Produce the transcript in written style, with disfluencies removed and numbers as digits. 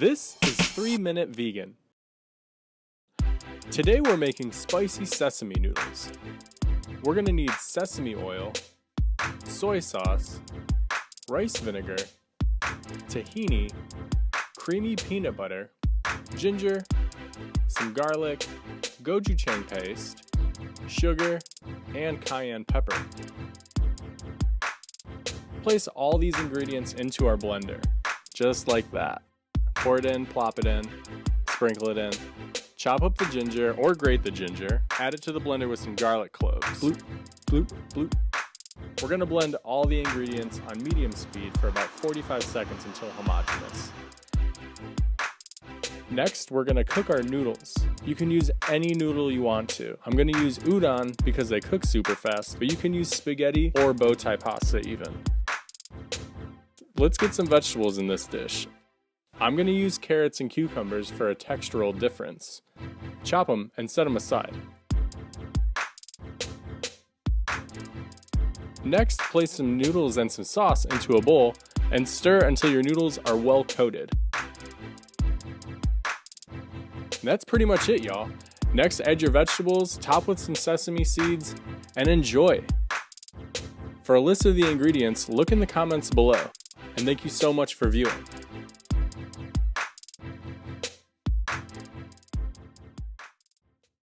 This is 3-Minute Vegan. Today we're making spicy sesame noodles. We're going to need sesame oil, soy sauce, rice vinegar, tahini, creamy peanut butter, ginger, some garlic, gochujang paste, sugar, and cayenne pepper. Place all these ingredients into our blender, just like that. Pour it in, plop it in, sprinkle it in. Chop up the ginger or grate the ginger, add it to the blender with some garlic cloves. Bloop, bloop, bloop. We're going to blend all the ingredients on medium speed for about 45 seconds until homogeneous. Next, we're going to cook our noodles. You can use any noodle you want to. I'm going to use udon because they cook super fast, but you can use spaghetti or bow tie pasta even. Let's get some vegetables in this dish. I'm going to use carrots and cucumbers for a textural difference. Chop them and set them aside. Next, place some noodles and some sauce into a bowl and stir until your noodles are well coated. And that's pretty much it, y'all. Next, add your vegetables, top with some sesame seeds, and enjoy. For a list of the ingredients, look in the comments below. And thank you so much for viewing.